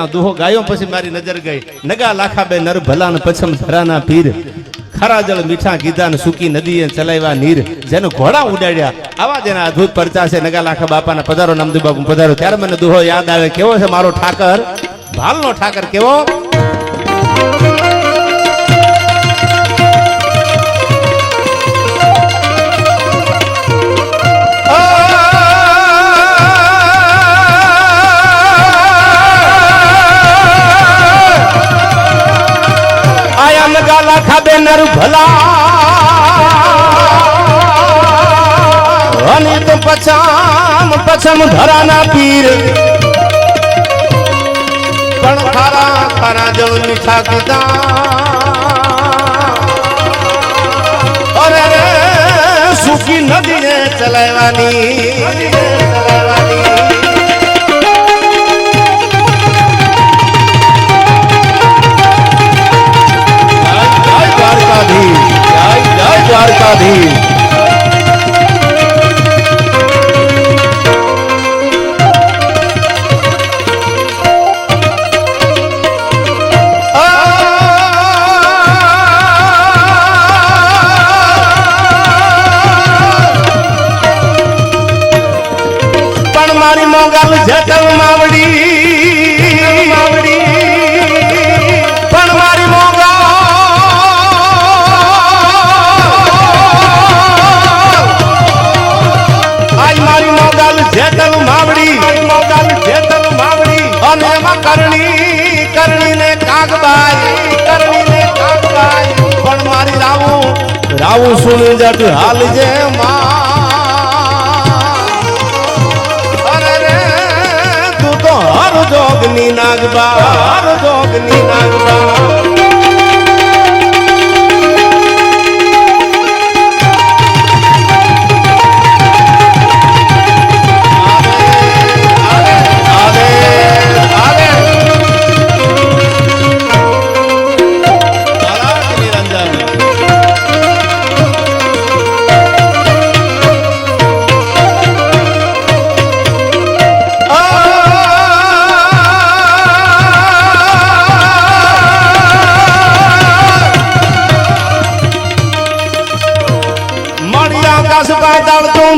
દુહો ગાયો પછી મારી નજર ગઈ નગા લાખા બે નર ભલા ને પછમ ધરાના પીર ખરા જળ મીઠા કીધા ને સૂકી નદીએ ચલાવ્યા નીર જેનો ઘોડા ઉડાડ્યા આવા જેના અદ્ભુત પરચા છે નગા લાખા બાપાના પધારો નામદેવ બાપુ પધારો ત્યારે મને દુહો યાદ આવે કેવો છે મારો ઠાકર ભાલનો ઠાકર કેવો લાખા બે નર ભલા અને તો પછામ પછમ ધરાના પીર પણ ખારા ખારા જળ મીઠા કીધા અરે રે સૂકી નદીને ચલાવવાની દ્વારકાધીશ પણ મારી મોગલ જતલ માવડી પણ મારી મોગલ રાવું સુણી જટ હાલ જે અરે રે તું તો હર જોગની નાગબા હર જોગની નાગબા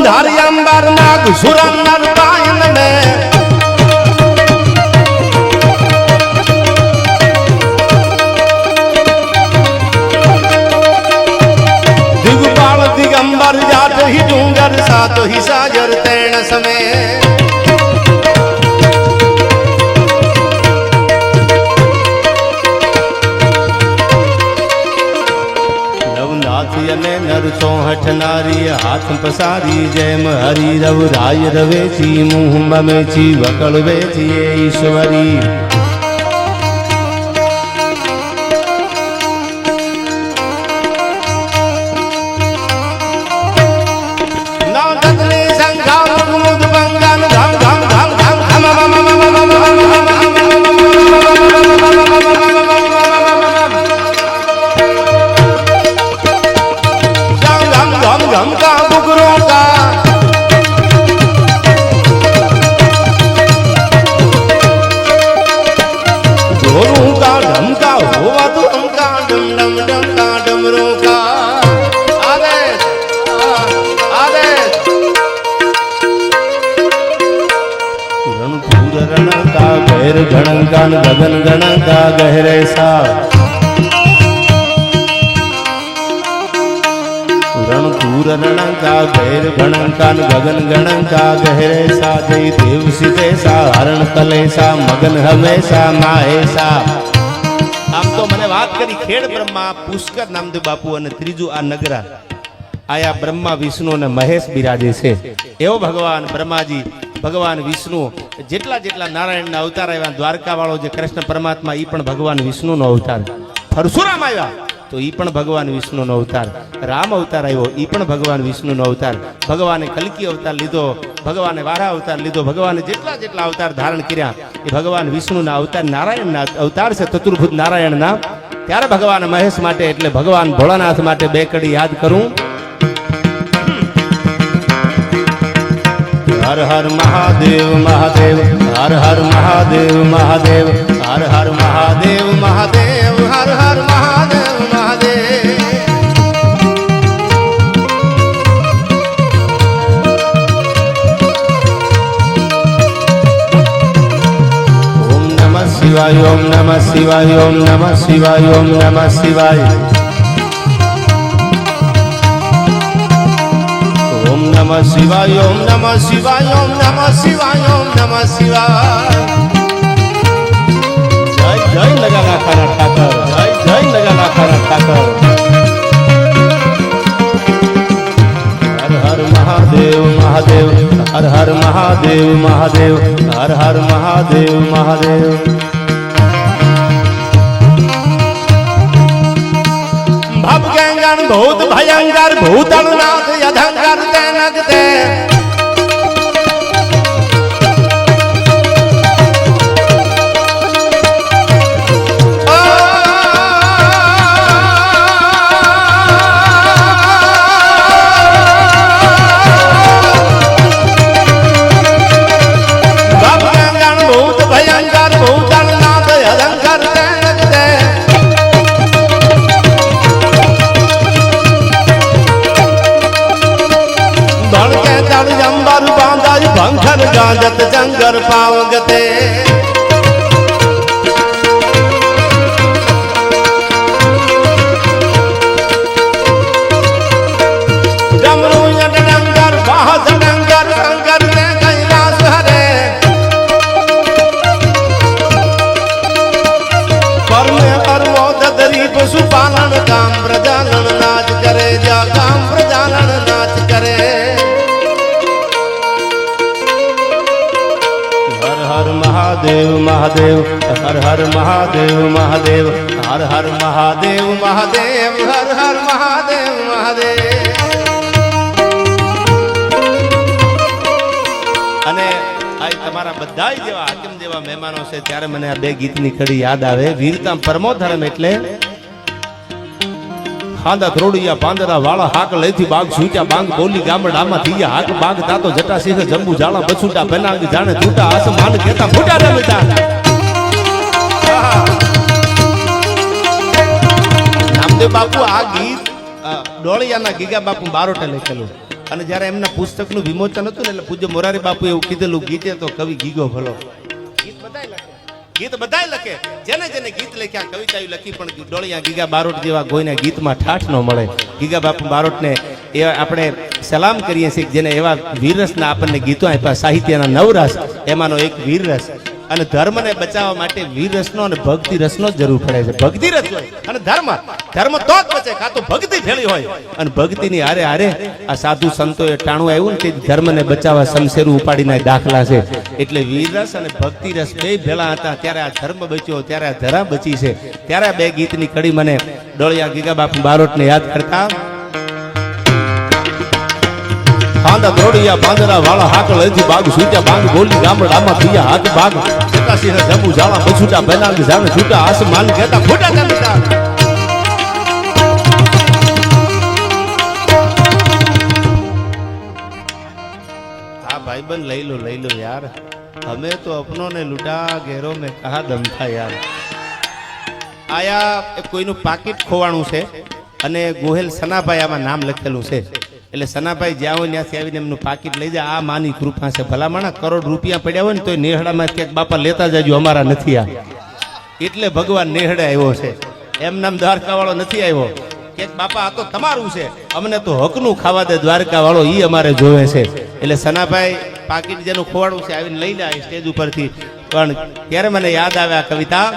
धारी अंबर नाग सुरंदर पायन में दिगपाल दिगंबर जात ही डूंगर सात ही साजर तैण समय नर चौहठ नारी हाथ पसारी जयम हरि रव राय रवेची मुँह ममेची वकल वेची ईश्वरी गणंकान गगन गणंका गहरे सा रणपूर रणंका भैर गणंकान गगन गणंका गहरे सा जय देव सीते सा हरण तले सा मगन हमेशा माहे सा आम तो मने बात करी खेड़ ब्रह्मा पुष्कर नामदेव बापू અને ત્રીજું આ નગરા આયા બ્રહ્મા વિષ્ણુ અને મહેશ બિરાજે છે એવો ભગવાન બ્રહ્માજી ભગવાન વિષ્ણુ જેટલા જેટલા નારાયણના અવતાર આવ્યા દ્વારકા વાળો જે કૃષ્ણ પરમાત્મા ઈ પણ ભગવાન વિષ્ણુનો અવતાર પરશુરામ આવ્યા તો ઈ પણ ભગવાન વિષ્ણુનો અવતાર રામ અવતાર આવ્યો ઈ પણ ભગવાન વિષ્ણુનો અવતાર ભગવાને કલ્કી અવતાર લીધો ભગવાને વારા અવતાર લીધો ભગવાને જેટલા જેટલા અવતાર ધારણ કર્યા એ ભગવાન વિષ્ણુના અવતાર નારાયણના અવતાર છે ચતુર્ભુજ નારાયણના ત્યારે ભગવાન મહેશ માટે એટલે ભગવાન ભોળાનાથ માટે બે કડી યાદ કરું હર હર મહાદેવ મહાદેવ હર હર મહાદેવ મહાદેવ હર હર મહાદેવ મહાદેવ હર હર મહાદેવ મહાદેવ ઓમ નમઃ શિવાય ઓમ નમઃ શિવાય ઓમ નમઃ શિવાય ઓમ નમઃ શિવાય ઓમ નમઃ શિવાય ઓમ નમઃ શિવાય ઓમ નમઃ શિવાય ઓમ નમઃ શિવાય જય જય લગાના ખાના ઠાકર જય જય લગાના ખાના ઠાકર હર હર મહાદેવ મહાદેવ હર હર મહાદેવ મહાદેવ હર હર મહાદેવ મહાદેવ ભવ ગંગન ભૂત ભયંકર ભૂતળનાથ યધંકર તે નગતે ભવ ગંગન ભૂત ભયંકર ભૂતળનાથ યધંકર તે નગતે ધણકે જળ જંબર બાંધાય ભંખર ગાજત જંગર પાવગતે જમરૂ યડંગર બાહસ ડંગર શંકર ને કૈલાસ હરે પરમે પરમોદ દરી પશુપાલન કામ પ્રજાલન નાચ કરે જા કામ પ્રજાલન નાચ કરે હર હર મહાદેવ મહાદેવ હર હર મહાદેવ મહાદેવ હર હર મહાદેવ મહાદેવ હર હર મહાદેવ મહાદેવ અને આ તમારા બધા જેવા હાકિમ જેવા મહેમાનો છે ત્યારે મને આ બે ગીતની કડી યાદ આવે વીરતા પરમોધર્મ એટલે ખાંદા ત્રોડિયા પાંદરા વાળા હાક લઈથી બાગ છૂટ્યા બાંગ બોલી ગામડામાં થયા હાક બાગ તાતો જટા શીખ જંબુ જાળા બછુટા બેનાંગ જાણે તૂટા આસમાન કેતા ફૂટા રે બેટા નામદેવ બાપુ આ ગીત ડોળિયાના ગીગા બાપુ બારોટે લખેલું અને જ્યારે એમના પુસ્તકનું વિમોચન હતું ને એટલે પૂજ્ય મોરારી બાપુ એવું કીધેલું ગીતે તો કવિ ગીગો ભલો ગીત બધાય લખે જેને જેને ગીત લખ્યા કવિતા લખી પણ ડોળિયા ગીગા બારોટ જેવા કોઈના ગીતમાં ઠાઠ ન મળે ગીગા બાપુ બારોટને એ આપણે સલામ કરીએ છીએ જેને એવા વીરરસના આપણને ગીતો આપ્યા સાહિત્યના નવરસ એમાંનો એક વીરરસ અને ધર્મને બચાવવા માટે વીરરસનો અને ભક્તિ રસનો જ જરૂર પડે છે ભક્તિ રસ હોય અને ધર્મ તો જ બચે કાં તો ભક્તિ ભેળી હોય અને ભક્તિની હારે હારે આ સાધુ સંતોએ ટાણું આવ્યું ને તે ધર્મને બચાવવા શમશેરું ઉપાડીના દાખલા છે એટલે વીરરસ અને ભક્તિ રસ બે ભેળા હતા ત્યારે આ ધર્મ બચ્યો ત્યારે આ ધરા બચી છે ત્યારે આ બે ગીતની કડી મને ડોળિયા ગીગા બાપુ બારોટને યાદ કરતા ખાંદા ત્રોડિયા પાંદરા વાળા હાક લઈથી બાગ છૂટ્યા બાંગ બોલી ગામડામાં થયા હાથ બાગ જટા શીખ જંબુ જાળા બછુટા બેનાંગ જાણે છૂટા આસમાન કેતા ફૂટા બેટા હા ભાઈબંધ લઈ લો યાર हमें तो अपनों ने लूटा घेरों में कहा दम था यार आया कोईનું પાકીટ ખોવાણું છે અને ગોહેલ સનાભાઈ આમાં નામ લખેલું છે એટલે સનાભાઈ જ્યાં હોય ત્યાંથી આવીને એમનું પાકીટ લઈ જાય આ માની કૃપા છે ભલામણા કરોડ રૂપિયા પડ્યા હોય ને તો નેહડામાં ક્યાંક બાપા લેતા જાજો અમારા નથી આ એટલે ભગવાન નેહડે આવ્યો છે એમ નામ દ્વારકા વાળો નથી આવ્યો કે બાપા આ તો તમારું છે અમને તો હકનું ખાવા દે દ્વારકા વાળો ઈ અમારે જોવે છે એટલે સનાભાઈ પાકીટ જેનું ખોવાડું છે આવીને લઈ જાય સ્ટેજ ઉપરથી પણ ત્યારે મને યાદ આવે આ કવિતા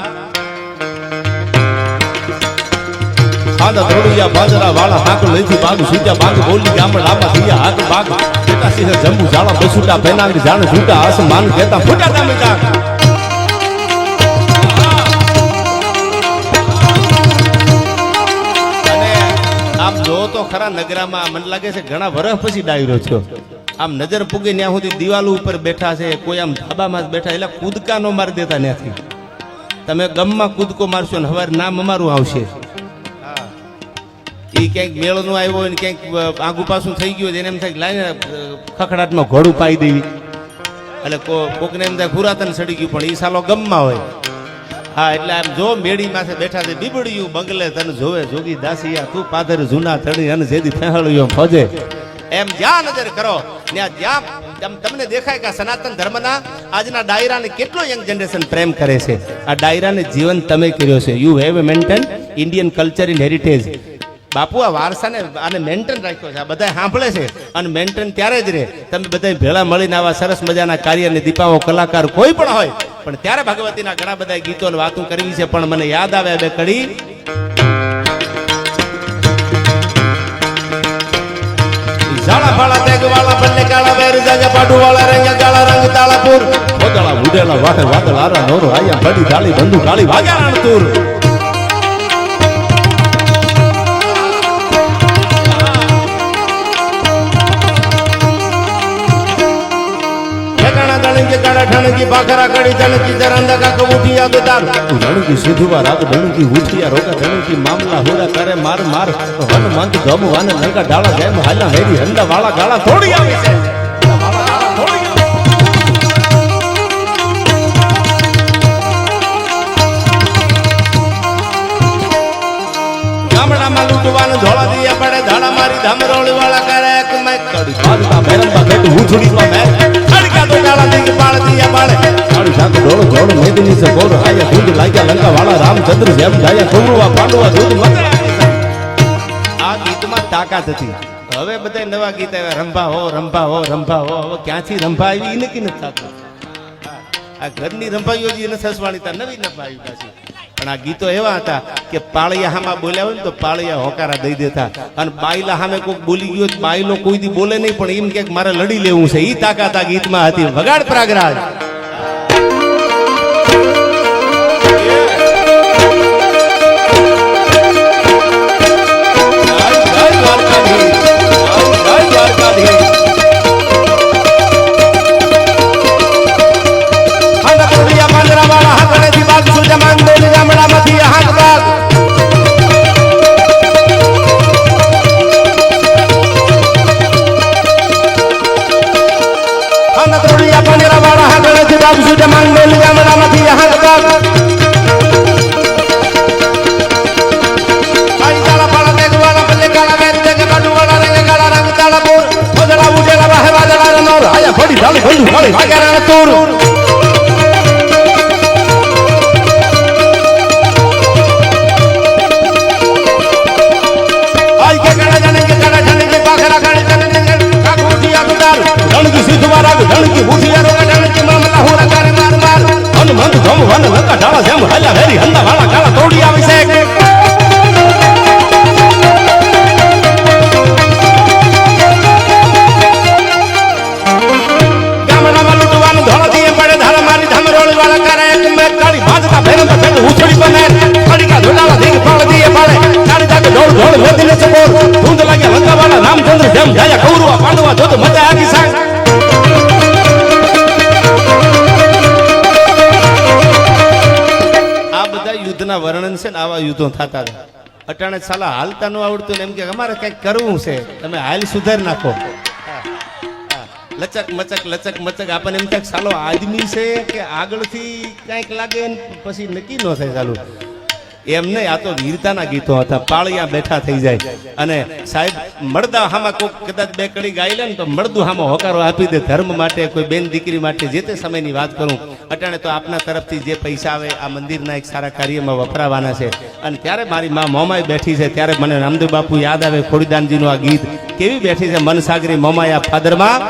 ખાંદા ત્રોડિયા પાંદરા વાળા હાક લઈથી બાગ છૂટ્યા બાગ બોલી ગામડામાં થયા હાક બાગ જટા શીખ જંબુ જાળા બછુટા બેનાંગ જાણે છૂટા આસમાન કેતા ફૂટા ટામેટા આમ જો તો ખરા નગરામાં મને લાગે છે ઘણા વર્ષ પછી ડાયરો થયો આમ નજર પૂગે ત્યાં સુધી દિવાલ ઉપર બેઠા છે કોઈ આમ ધાબામાં બેઠા એટલે કૂદકા નો મારી દેતા ત્યાંથી તમે ગમમાં કૂદકો મારશો ને હવે નામ અમારું આવશે એ ક્યાંક મેળો નું આવ્યો હોય ને ક્યાંક આગુ પાછું થઈ ગયું એને એમ થાય લાઈને ખખડાટમાં ઘોડું પાઈ દેવી એટલે કોકને એમ થાય ખુરાતન સડી ગયું પણ ઈ સાલો ગમમાં હોય. હા એટલે આમ જો મેળી માથે બેઠા છે બીબડિયું બંગલે તને જોવે જોગી દાસિયા તું પાદર જૂના તણી અને જેદી ફેહળ્યો ફોજે. એમ જ્યાં નજર કરો જ્યાં તમને દેખાય કે સનાતન ધર્મના આજના ડાયરાને કેટલો યંગ જનરેશન પ્રેમ કરે છે. આ ડાયરાને જીવન તમે કર્યો છે. You have a maintain Indian culture in heritage. બાપુ આ વારસાને આને મેન્ટેન રાખ્યો છે. આ બધા સાંભળે છે અને મેન્ટેન ત્યારે જ રહે તમે બધા ભેળા મળીને આવા સરસ મજાના કાર્યને દીપાવો કલાકાર કોઈ પણ હોય. પણ ત્યારે ભગવતીના ઘણા બધા ગીતો અને વાતો કરવી છે. પણ મને યાદ આવે બે કડી ઝાડા ફાળા તેગ વાળા બંને કાળા વેર જાજા પાડુ વાળા રંગા કાળા રંગ તાળાપુર ઓદળા ઉડેલા વાહે વાદળ આરા નોર આયા બડી ડાળી બંદુ કાળી વાગ્યા તુર. ઠણકી પાખરા કડી ધણકી જરંદા કા કબૂટી આગદાર ધણકી સીધુવા રાગ ધણકી ઉઠિયા રોકા ધણકી મામલા હોડા કરે માર માર વન મંત ગમ વન નંગા ડાળા જેમ હાલા હેરી હંડા વાળા ગાળા થોડી આવી છે. ગામડામાં લૂંટવાનું ધોળા દિયા પડે ધાડા મારી ધામરોળી વાળા કરે એક મેં કડી બાદતા મેરંબા બેટ ઉછળીમાં મેર અડકા તો ડાળા દી પાળ દિયા પાળે કાળી સાક ડોળો ડોળો મેદની સે બોર આયા દૂધ લાગ્યા લંકા વાળા રામચંદ્ર જેમ જાયા કૌરવા પાંડવા દૂધ મતે. આ ગીતમાં તાકાત હતી. હવે બધા નવા ગીત આવ્યા રંભા હો રંભા હો રંભા હો. હવે ક્યાંથી રંભા આવી એને કે નથી થતું. આ ઘરની રંભાઈઓ જે ન સસવાણી તા નવી રંભા આવી પાછી. પણ આ ગીતો એવા હતા કે પાળિયા હામાં બોલ્યા હોય ને તો પાળિયા હોકારા દઈ દેતા. અને બાયલા સામે કોઈક બોલી ગયો બાયલો કોઈ દી બોલે નહીં પણ એમ કે મારે લડી લેવું છે. ઈ તાકાત આ ગીતમાં હતી. વગાડ પ્રાગરાજ રામચંદ્ર જેમ જાયા કૌરવા પાંડવા દૂધ મતે આગી સાંગ. યુદ્ધના વર્ણન છે ને આવા યુદ્ધો થતા હતા. અટાણે સાલા હાલતા ન આવડતું ને એમ કે અમારે કઈક કરવું છે તમે હાલ સુધાર નાખો. લચક મચક આપણને એમ થાય સાલો આદમી છે કે આગળથી કઈક લાગે પછી નક્કી ન થાય ચાલુ. એમ નહીં, આ તો વીરતાના ગીતો હતા. પાળિયા બેઠા થઈ જાય અને સાહેબ મળદા હામાં કોઈક કદાચ બે કડી ગાઈ લે ને તો મળદું હામાં હોકારો આપી દે. ધર્મ માટે કોઈ બેન દીકરી માટે જે તે સમયની વાત કરું. અટાણે તો આપના તરફથી જે પૈસા આવે આ મંદિરના એક સારા કાર્યમાં વપરાવાના છે. અને ત્યારે મારી મા મોમાઈ બેઠી છે ત્યારે મને રામદેવ બાપુ યાદ આવે. ખોડીદાનજીનું આ ગીત કેવી બેઠી છે મનસાગરી મોમાયા ફાદરમાં.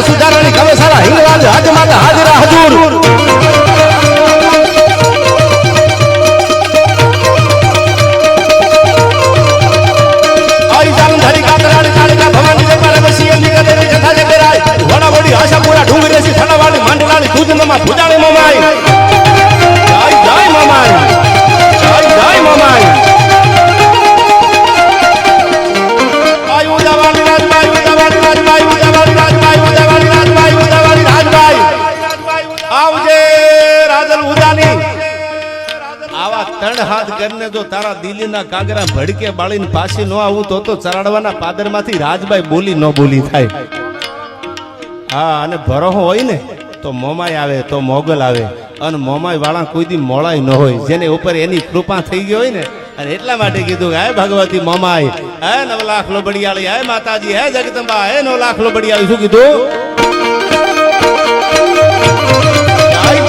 સુધારણી ખબર સારા હિંગલાલ હાજમાં હાજરા હજુર આઈ જાન ધરી કાતરાણી કાળીકા ભવાની જે પાલે બસી એની કદે જથા જે બેરાય વડા વડી આશાપુરા ડુંગરેસી થડાવાળી માંડલાની દૂધમાં ભુજાણી મમાઈ જય મમાઈ જય મમાઈ આયુ જવાની રાજભાઈ ઉદાવાળી રાજભાઈ ઉદાવાળી રાજભાઈ ઉદાવાળી રાજભાઈ ઉદાવાળી રાજભાઈ આવજે મીંદના કાગરા ભડકે બાળીને પાછી ન આવું તો ચરાડવાના પાદરમાંથી રાજભાઈ બોલી ન બોલી થાય. હા, અને ભરોહો હોય ને તો મોમાય આવે તો મોગલ આવે, અને મોમાય વાળા કોઈ દી મોળાય ન હોય, જેને ઉપર એની કૃપા થઈ ગઈ હોય ને. અને એટલા માટે કીધું હે ભગવતી મોમાય, હે 9 લાખ લોબડિયાળી, હે માતાજી, હે જગદંબા, હે 9 લાખ લોબડિયાળી. શું કીધું?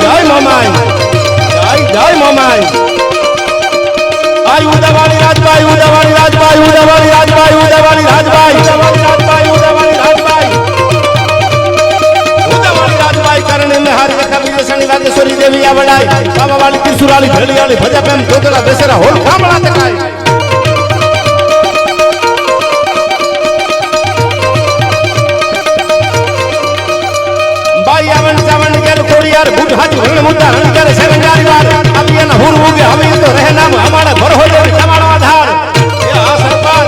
જય મોમાય, જય મોમાય. આય ઉડાવાળી રાજભાઈ, ઉડાવાળી રાજભાઈ, ઉડાવાળી રાજભાઈ, ઉડાવાળી રાજભાઈ, ઉડાવાળી રાજભાઈ, ઉડાવાળી રાજભાઈ, ઉડાવાળી રાજભાઈ. કરણે મે હાર રેખા વિદેશણી રાજેશ્વરી દેવી આ વડાઈ, બાબાવાળી ત્રિશુરાળી ભેડિયાળી ભજા પ્રેમ તોતલા બેસરા હોલ કામળા તકાય. ભાઈ આવન ચાવન કેર કોડિયાર ભૂત હાથ હરણ મુદ્દા રણ કરે શરંગારી વાર અબિયન હુર ઉગે હવે તો રહે નામ હમારા ભર હો જાય તમારો આધાર. એ આ સરકાર,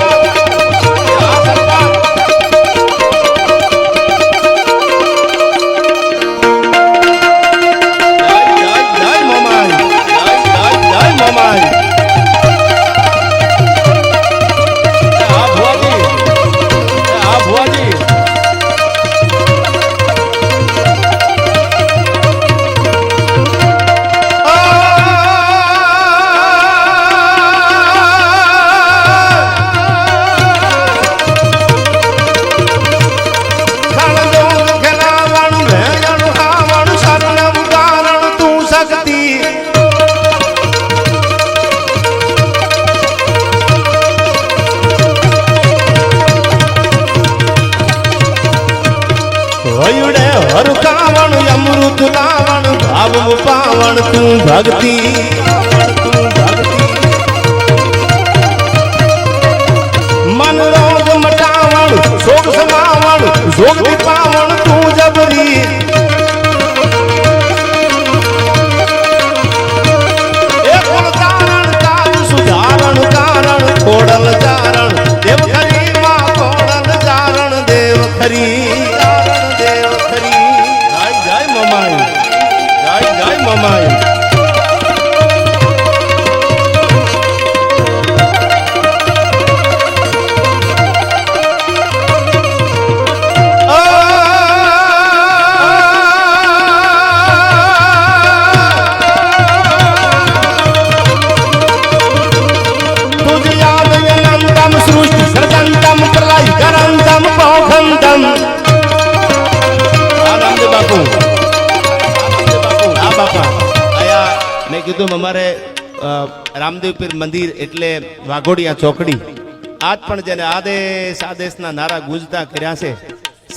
એ આ સરકાર. જય મોમાય, જય મોમાય. આ ભુવાજી, આ ભુવાજી. અમૃત લાવણ ભાવ પાવણ તું ભક્તિ, મન રોગ મટાવણ શોક સમાવણ જોગ પાવણ તું જબરી. એ કોણ તારણ તાર સુધારણ કારણ ખોડલ ચારણ દેવ ખરી માં ખોડલ ચારણ દેવ ખરી. મોમાય તુજ યાદ અનંતમ સૃષ્ટિ સર્જંતમ પ્રલય કરંતમ પોખંતમ. આનંદ બાપુ, મેં કીધું અમારે રામદેવ પીર મંદિર એટલે વાઘોડિયા ચોકડી. આજ પણ જેને આદેશ આદેશના નારા ગુંજતા કર્યા છે,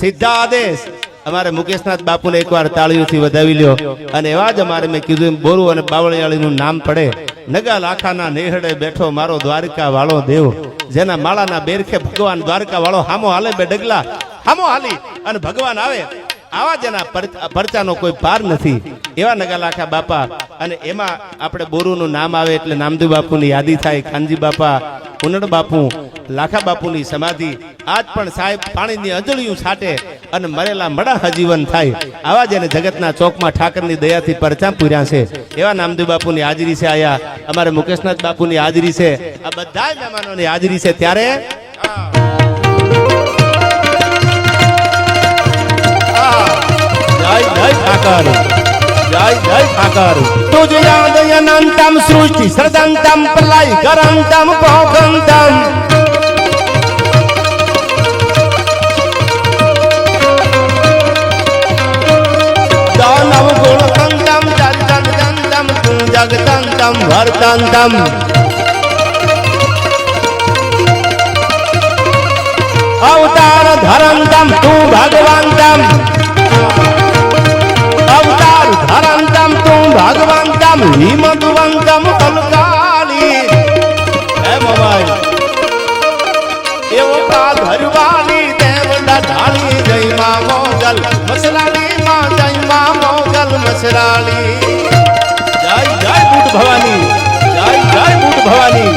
સીધા આદેશ. અમારે મુકેશનાથ બાપુને એકવાર તાળીઓથી વધાવી લ્યો. અને એવા જ અમારે મેં કીધું એમ બોરું અને બાવળિયાળીનું નામ પડે. નગા લાખાના નેહડે બેઠો મારો દ્વારકા વાળો દેવ, જેના માળાના બેરખે ભગવાન દ્વારકા વાળો હામો હાલે બે ડગલા હામો હાલી અને ભગવાન આવે. આવા જેના પરચાનો કોઈ પાર નથી, એવા નગાલાખા બાપા. અને એમાં આપણે બોરુનું નામ આવે એટલે નામદેવ બાપુની યાદી થાય. ખાનજી બાપા, કુનડ બાપુ, લાખા બાપુની સમાધિ. આજ પણ સાહેબ પાણીની અંજળિયું છાટે અને મરેલા મડા હજીવન થાય. આવા જેને જગતના ચોકમાં ઠાકરની દયાથી પરચા પૂર્યા છે, એવા નામદેવ બાપુની હાજરી છે. આયા અમારે મુકેશનાથ બાપુની હાજરી છે. આ બધા મહેમાનોની હાજરી છે. ત્યારે જય જય ઠાકર, જય જય ઠાકર. તુજ યાદ અનંતમ સૃષ્ટિ સર્જંતમ પ્રલય કરંતમ પોખંતમ. દાનવ ગુણ કંતમ ચંદન ચંદમ તું જગતંતમ વર્તંતમ. અવતાર ધરંતમ તું ભગવંતમ, અવતાર ધરંતમ તું ભગવંતમ હિમદવંતમ કલકાલી. હે મોમાય એવો કા ધરવાલી દેવડા ઢાળી જય માં મોગલ મસરાલી માં, જય માં મોગલ મસરાલી. જય જય બુટ ભવાની, જય જય બુટ ભવાની.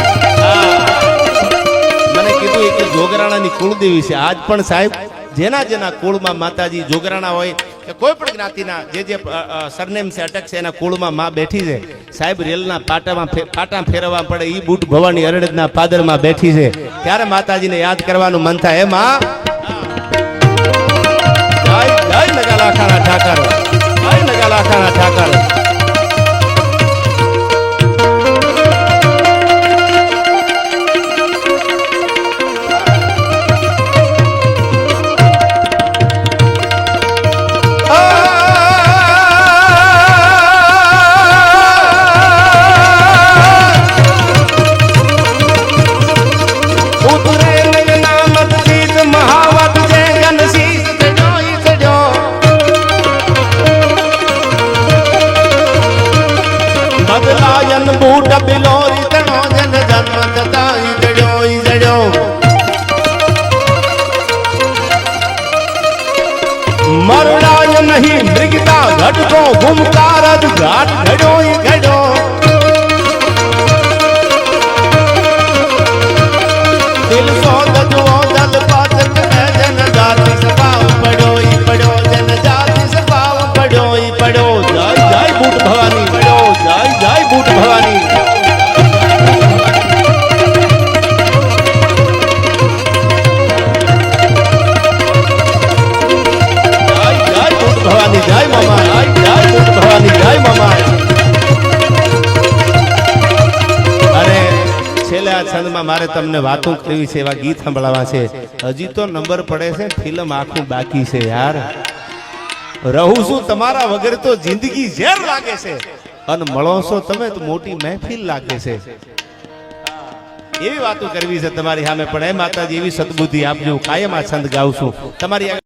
મને કીધું કે જોગરાણાની કુળદેવી છે. આજ પણ સાહેબ જેના જેના કુળમાં માતાજી જોગરાણા હોય કે કોઈ પણ જ્ઞાતિના જે સરનેમ છે અટક છે એના કુળમાં માં બેઠી છે સાહેબ રેલના પાટા ફેરવવા પડે ઈ બૂટ ભવાની અરડના પાદરમાં બેઠી છે ત્યારે માતાજીને યાદ કરવાનું મન થાય હે માં જય જય નગાલાખાના ઠાકર જય નગાલાખાના ઠાકર बूट बिलोरी तनो जन जन्म तताई जड़ोई जड़ो मरणाय नहीं मृगता घट को घुमकार घाट घड़ोई घड़ो दिल सो दजो दल पाचक है जन जाति स्वभाव पड़ोई पड़ो जन जाति स्वभाव पड़ोई पड़ो जय जय बूट भवानी पड़ो जय जय बूट भवानी जय मामा जय बूट भवानी जय मामा अरे छेले आ छंद में मारे तमने वातों करवी छे एवा गीत संभळावा छे हजी तो नंबर पड़े छे फिल्म आखू बाकी छे यार रहूं छू तमारा वगर तो जिंदगी ઝેર लागे छे अन मळो छो तमे तो मोटी महफिल लागे छे एवी वातो करवी छे तमारी सामे पण हे माताजी एवी सद्बुद्धि आपजो कायम आ छंद गाऊं छू तमारी